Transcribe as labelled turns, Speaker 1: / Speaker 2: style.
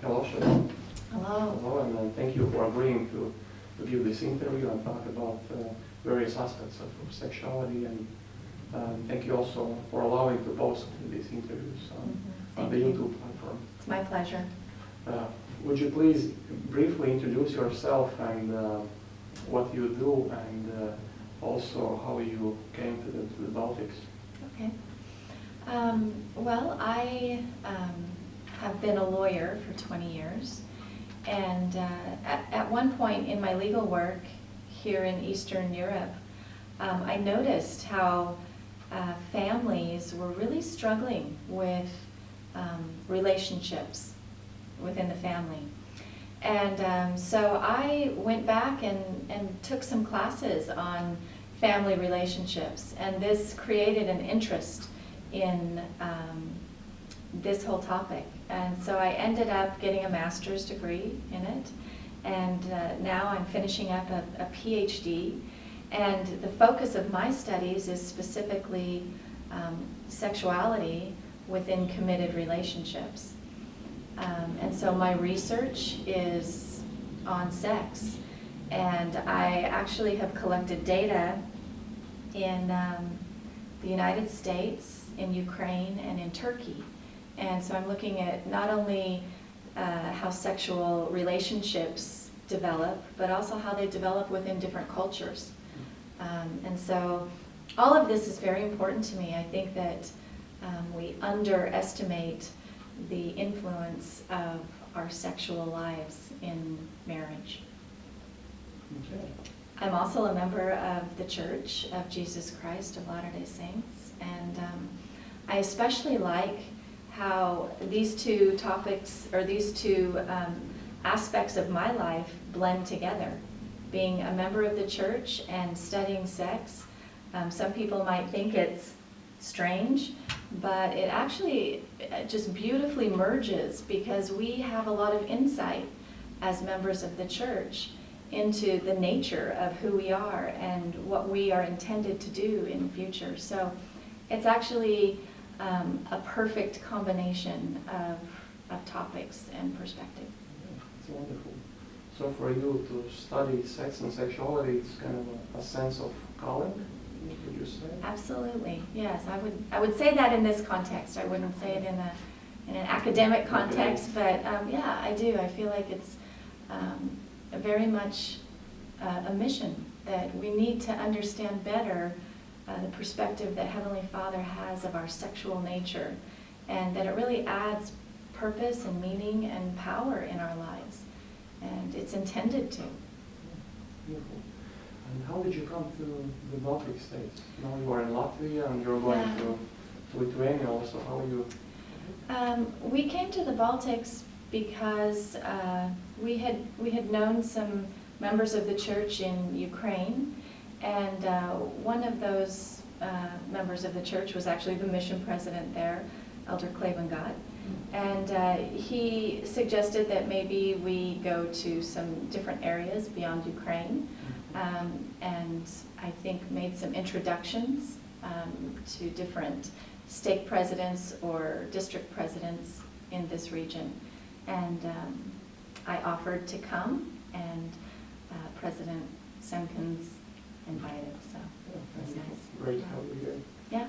Speaker 1: Hello, Chelom.
Speaker 2: Hello.
Speaker 1: Hello, and thank you for agreeing to give this interview and talk about various aspects of sexuality, and thank you also for allowing to post these interviews on the YouTube platform.
Speaker 2: It's my pleasure.
Speaker 1: Would you please briefly introduce yourself and what you do, and also how you came to the Baltics?
Speaker 2: Okay. Well, I have been a lawyer for 20 years, and at one point in my legal work here in Eastern Europe, I noticed how families were really struggling with relationships within the family. And so I went back and took some classes on family relationships, and this created an interest in this whole topic. And so I ended up getting a master's degree in it, and now I'm finishing up a PhD. And the focus of my studies is specifically sexuality within committed relationships. And so my research is on sex, and I actually have collected data in the United States, in Ukraine, and in Turkey. And so I'm looking at not only how sexual relationships develop, but also how they develop within different cultures. And so all of this is very important to me. I think that we underestimate the influence of our sexual lives in marriage.
Speaker 1: Okay.
Speaker 2: I'm also a member of the Church of Jesus Christ of Latter-day Saints, and I especially like how these two topics, or these two aspects of my life blend together. Being a member of the church and studying sex, some people might think it's strange, but it actually just beautifully merges, because we have a lot of insight as members of the church into the nature of who we are and what we are intended to do in the future. So it's actually a perfect combination of topics and perspective.
Speaker 1: Yeah, it's wonderful. So for you to study sex and sexuality, it's kind of a sense of calling, would you say?
Speaker 2: Absolutely, yes. I would say that in this context. I wouldn't say it in an academic context, but yeah, I do. I feel like it's very much a mission that we need to understand better the perspective that Heavenly Father has of our sexual nature, and that it really adds purpose and meaning and power in our lives, and it's intended to.
Speaker 1: Beautiful. And how did you come to the Baltic states? Now you are in Latvia and you're going to Lithuania also. How are you?
Speaker 2: We came to the Baltics because we had known some members of the church in Ukraine, and one of those members of the church was actually the mission president there, Elder Chelom Leavitt, and he suggested that maybe we go to some different areas beyond Ukraine, and I think made some introductions to different stake presidents or district presidents in this region. And I offered to come, and President Semkins invited, so
Speaker 1: Yeah,
Speaker 2: that's
Speaker 1: thank you.
Speaker 2: nice.
Speaker 1: Great to have you here.
Speaker 2: Yeah.